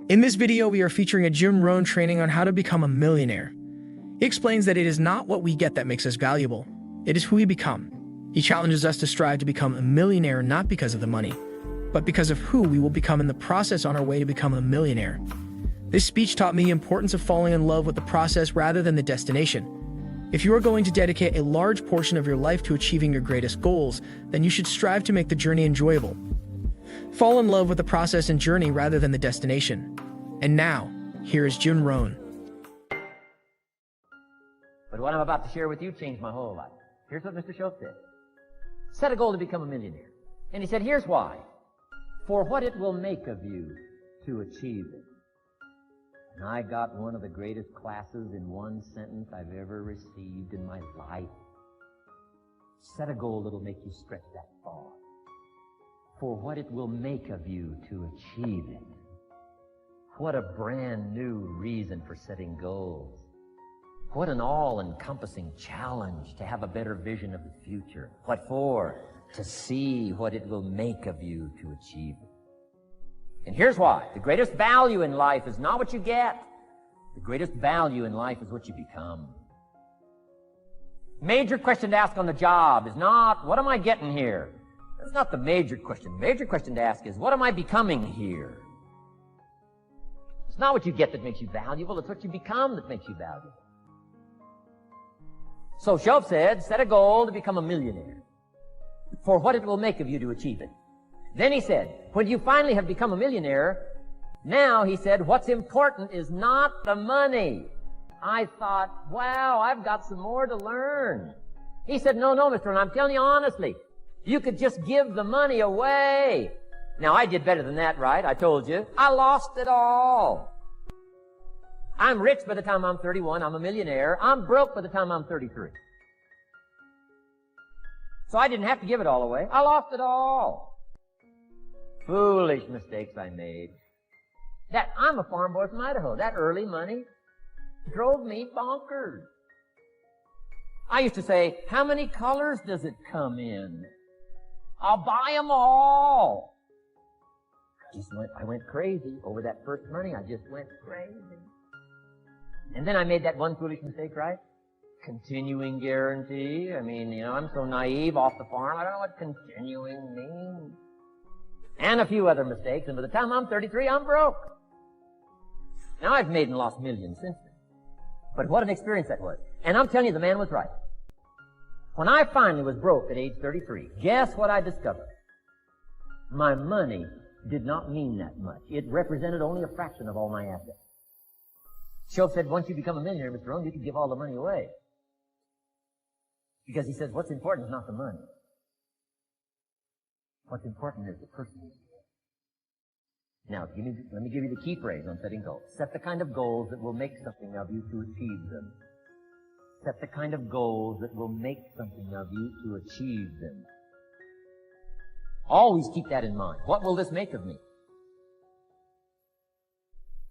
In this video, we are featuring a Jim Rohn training on how to become a millionaire. He explains that it is not what we get that makes us valuable. It is who we become. He challenges us to strive to become a millionaire not because of the money, but because of who we will become in the process on our way to become a millionaire. This speech taught me the importance of falling in love with the process rather than the destination. If you are going to dedicate a large portion of your life to achieving your greatest goals, then you should strive to make the journey enjoyable. Fall in love with the process and journey rather than the destination. And now, here is Jim Rohn. But what I'm about to share with you changed my whole life. Here's what Mr. Schultz said. Set a goal to become a millionaire. And he said, here's why. For what it will make of you to achieve it. And I got one of the greatest classes in one sentence I've ever received in my life. Set a goal that'll make you stretch that far. For what it will make of you to achieve it. What a brand new reason for setting goals. What an all-encompassing challenge to have a better vision of the future. What for? To see what it will make of you to achieve it. And here's why. The greatest value in life is not what you get. The greatest value in life is what you become. Major question to ask on the job is not, what am I getting here? That's not the major question. The major question to ask is, what am I becoming here? It's not what you get that makes you valuable. It's what you become that makes you valuable. So Schultz said, set a goal to become a millionaire. For what it will make of you to achieve it. Then he said, when you finally have become a millionaire, now, he said, what's important is not the money. I thought, wow, I've got some more to learn. He said, no, Mr. Rohn, I'm telling you honestly, you could just give the money away. Now, I did better than that, right? I told you. I lost it all. I'm rich by the time I'm 31. I'm a millionaire. I'm broke by the time I'm 33. So I didn't have to give it all away. I lost it all. Foolish mistakes I made. I'm a farm boy from Idaho. That early money drove me bonkers. I used to say, how many colors does it come in? I'll buy them all. I went crazy over that first money. I just went crazy. And then I made that one foolish mistake, right? Continuing guarantee. I mean, I'm so naive off the farm. I don't know what continuing means. And a few other mistakes. And by the time I'm 33, I'm broke. Now I've made and lost millions since then. But what an experience that was. And I'm telling you, the man was right. When I finally was broke at age 33, guess what I discovered? My money did not mean that much. It represented only a fraction of all my assets. Schultz said, once you become a millionaire, Mr. Rohn, you can give all the money away. Because he says, what's important is not the money. What's important is the person. Now, let me give you the key phrase on setting goals. Set the kind of goals that will make something of you to achieve them. Set the kind of goals that will make something of you to achieve them. Always keep that in mind. What will this make of me?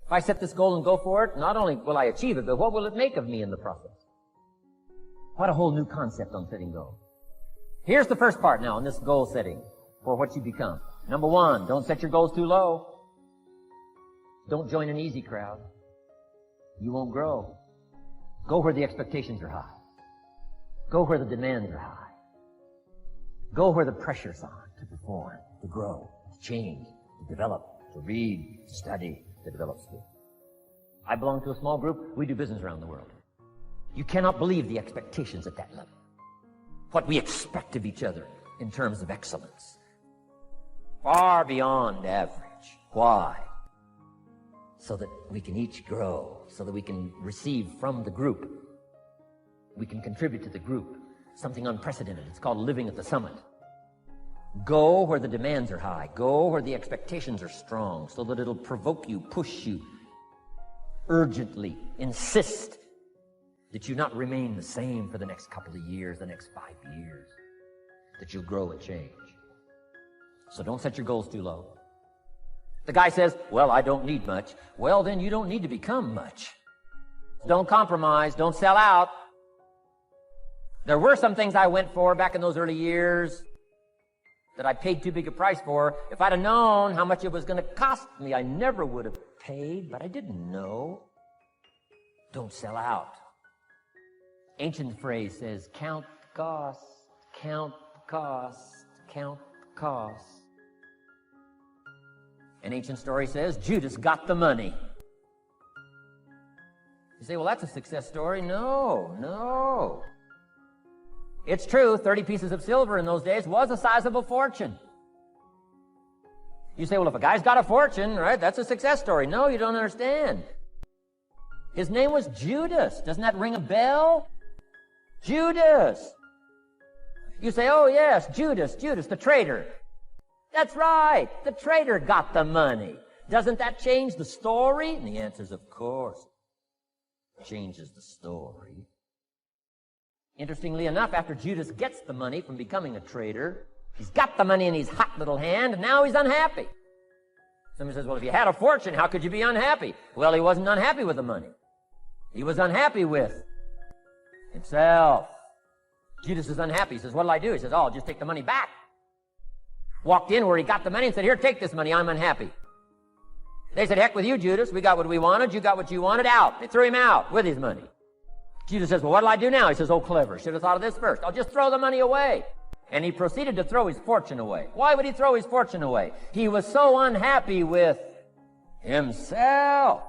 If I set this goal and go for it, not only will I achieve it, but what will it make of me in the process? What a whole new concept on setting goals. Here's the first part now on this goal setting for what you become. Number one, don't set your goals too low. Don't join an easy crowd. You won't grow. Go where the expectations are high. Go where the demands are high. Go where the pressure's on to perform, to grow, to change, to develop, to read, to study, to develop skills. I belong to a small group. We do business around the world. You cannot believe the expectations at that level. What we expect of each other in terms of excellence. Far beyond average. Why? So that we can each grow, so that we can receive from the group. We can contribute to the group. Something unprecedented. It's called living at the summit. Go where the demands are high. Go where the expectations are strong, so that it'll provoke you, push you, urgently insist that you not remain the same for the next couple of years, the next 5 years, that you'll grow and change. So don't set your goals too low. The guy says, well, I don't need much. Well, then you don't need to become much. Don't compromise. Don't sell out. There were some things I went for back in those early years that I paid too big a price for. If I'd have known how much it was going to cost me, I never would have paid, but I didn't know. Don't sell out. Ancient phrase says, count the cost, count the cost, count the cost. An ancient story says, Judas got the money. You say, well, that's a success story. No. It's true, 30 pieces of silver in those days was a sizable fortune. You say, well, if a guy's got a fortune, right, that's a success story. No, you don't understand. His name was Judas. Doesn't that ring a bell? Judas. You say, oh, yes, Judas, the traitor. That's right, the traitor got the money. Doesn't that change the story? And the answer is, of course, it changes the story. Interestingly enough, after Judas gets the money from becoming a traitor, he's got the money in his hot little hand, and now he's unhappy. Somebody says, well, if you had a fortune, how could you be unhappy? Well, he wasn't unhappy with the money. He was unhappy with himself. Judas is unhappy. He says, what'll I do? He says, oh, I'll just take the money back. Walked in where he got the money and said, here, take this money. I'm unhappy. They said, heck with you, Judas. We got what we wanted. You got what you wanted. Out. They threw him out with his money. Judas says, well, what'll I do now? He says, oh, clever. Should have thought of this first. I'll just throw the money away. And he proceeded to throw his fortune away. Why would he throw his fortune away? He was so unhappy with himself.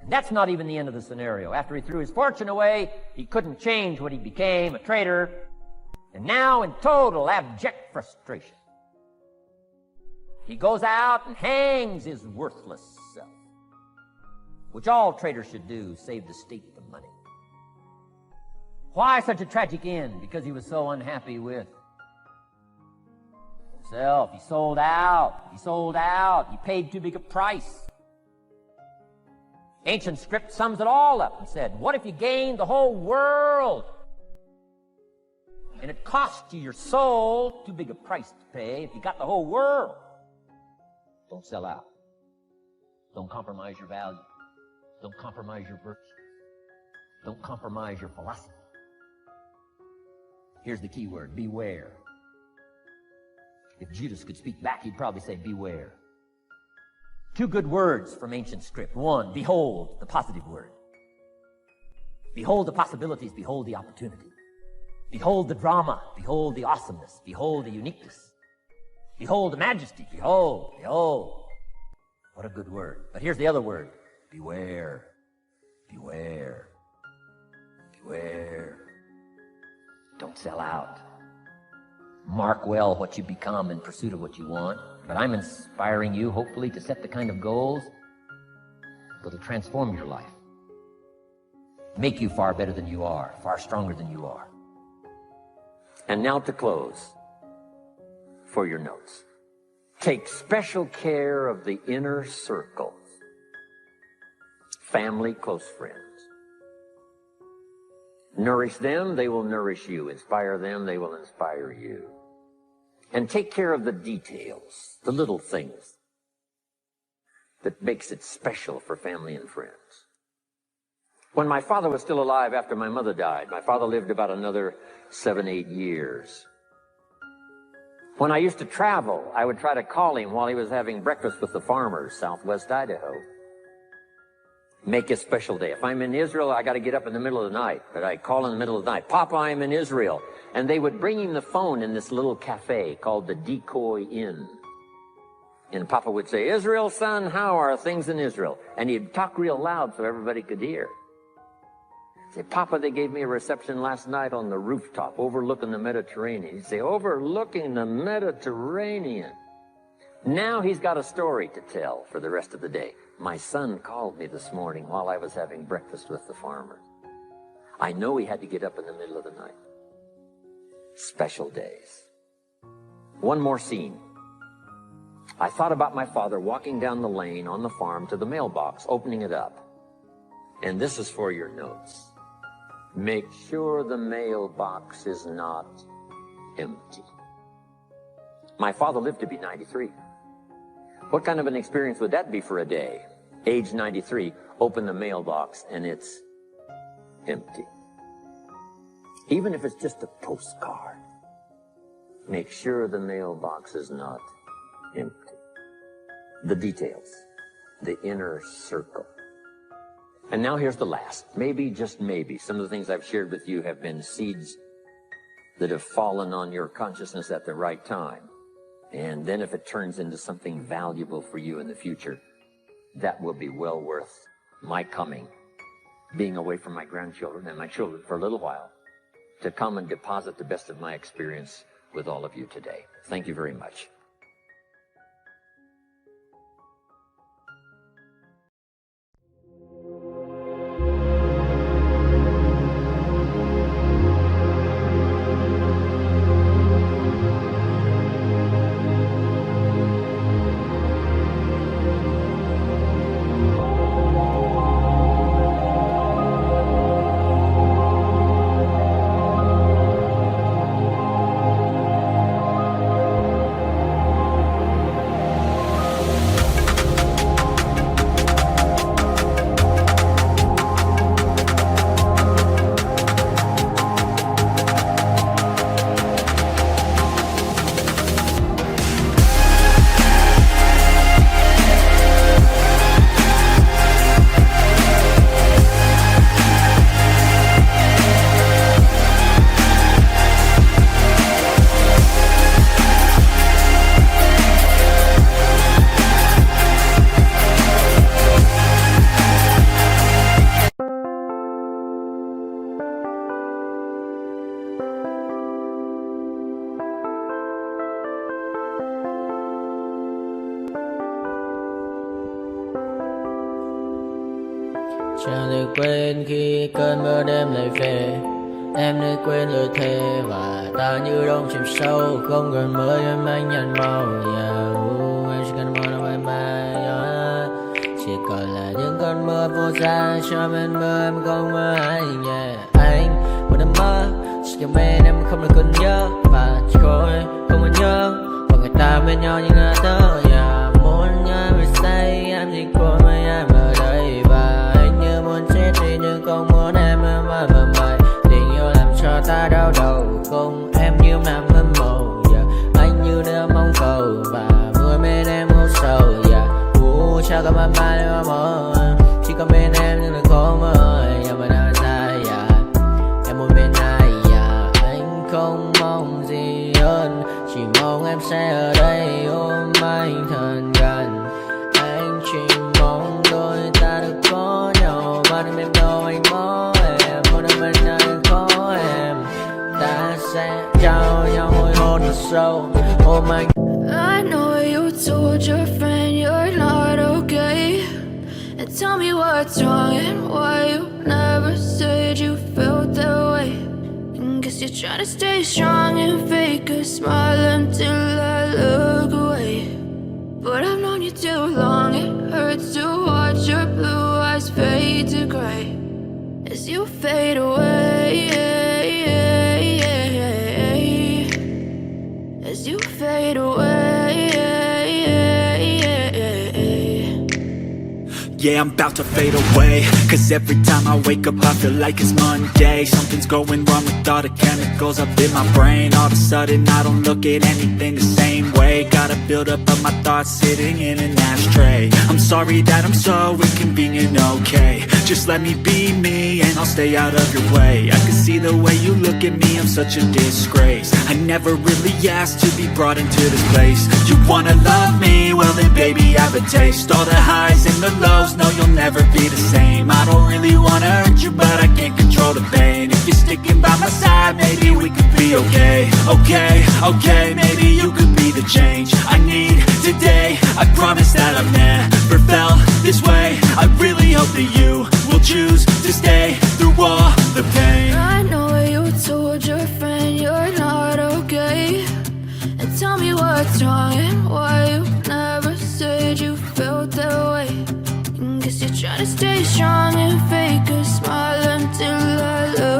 And that's not even the end of the scenario. After he threw his fortune away, he couldn't change what he became, a traitor. And now, in total abject frustration, he goes out and hangs his worthless self, which all traitors should do, save the state the money. Why such a tragic end? Because he was so unhappy with himself. He sold out. He paid too big a price. Ancient script sums it all up and said, what if you gained the whole world and it cost you your soul? Too big a price to pay if you got the whole world. Don't sell out. Don't compromise your value. Don't compromise your virtue. Don't compromise your philosophy. Here's the key word, beware. If Judas could speak back, he'd probably say beware. Two good words from ancient script. One, behold, the positive word. Behold the possibilities, behold the opportunity. Behold the drama, behold the awesomeness, behold the uniqueness. Behold the majesty, behold. What a good word. But here's the other word, beware, beware, beware. Don't sell out. Mark well what you become in pursuit of what you want. But I'm inspiring you, hopefully, to set the kind of goals that will transform your life. Make you far better than you are, far stronger than you are. And now to close, for your notes. Take special care of the inner circle. Family, close friends. Nourish them, they will nourish you. Inspire them, they will inspire you. And take care of the details, the little things that makes it special for family and friends. When my father was still alive after my mother died, my father lived about another 7-8 years. When I used to travel, I would try to call him while he was having breakfast with the farmers, southwest Idaho. Make a special day. If I'm in Israel, I got to get up in the middle of the night. But I call in the middle of the night, Papa, I'm in Israel. And they would bring him the phone in this little cafe called the Decoy Inn. And Papa would say, Israel, son, how are things in Israel? And he'd talk real loud so everybody could hear. Say, Papa, they gave me a reception last night on the rooftop overlooking the Mediterranean. He'd say, overlooking the Mediterranean. Now he's got a story to tell for the rest of the day. My son called me this morning while I was having breakfast with the farmers. I know he had to get up in the middle of the night. Special days. One more scene. I thought about my father walking down the lane on the farm to the mailbox, opening it up. And this is for your notes. Make sure the mailbox is not empty. My father lived to be 93. What kind of an experience would that be for a day? Age 93, open the mailbox and it's empty. Even if it's just a postcard, make sure the mailbox is not empty. The details. the inner circle. And now here's the last. Maybe, just maybe, some of the things I've shared with you have been seeds that have fallen on your consciousness at the right time. And then if it turns into something valuable for you in the future, that will be well worth my coming, being away from my grandchildren and my children for a little while, to come and deposit the best of my experience with all of you today. Thank you very much. Chẳng được quên khi cơn mưa đêm lại về. Em đã quên lời thề và ta như đông chìm sâu. Không còn mơ em anh nhận màu. Em chỉ cần mơ đâu em bay. Chỉ còn là những cơn mưa vô giá. Cho bên mơ em không mơ anh. Anh một đêm mơ chỉ cần bên em không được còn nhớ. Và chỉ khôi không còn nhớ. Và người ta bên nhau như ngã tớ. Muốn nhớ về say em chỉ còn với em ở đây. Và anh như muốn chết đi nhưng không muốn em mơ mày. Tình yêu làm cho ta đau đầu. Không em như nằm hâm mộ. Anh như đeo mong cầu. Và vui bên em ngủ sầu. Chào cả mắt mai em mơ. Chỉ có bên em nhưng đừng có mơ. Nhưng mà đang dài em muốn bên ai. Anh không mong gì hơn. Chỉ mong em sẽ ở đây ôm anh thật gần. Anh chỉ mong đôi ta được có nhau. Mà đừng em đâu anh có em. Muốn em bên ai đừng có em. Ta sẽ trao nhau môi hôn thật sâu. Ôm anh. I know you told your friend you're not okay. And tell me what's wrong and why you never said you felt that way. And guess you're trying to stay strong and fake a smile until I look away. But I've known you too long, it hurts to watch your blue eyes fade to gray as you fade away. As you fade away. Yeah, I'm about to fade away. Cause every time I wake up I feel like it's Monday. Something's going wrong with all the chemicals up in my brain. All of a sudden I don't look at anything the same way. Got a build up of my thoughts sitting in an ashtray. I'm sorry that I'm so inconvenient, okay. Just let me be me and I'll stay out of your way. I can see the way you look at me, I'm such a disgrace. I never really asked to be brought into this place. You wanna love me? Well then baby I have a taste. All the highs and the lows, no you'll never be the same. I don't really wanna hurt you but I can't control the pain. If you're sticking by my side maybe we could be okay. Okay, maybe you could be the change I need today. I promise that I've never felt this way. I really hope that you will choose to stay through all the pain. I know you told your friend you're not okay. And tell me what's wrong and why you never said you felt that way. And guess you're trying to stay strong and fake a smile until I look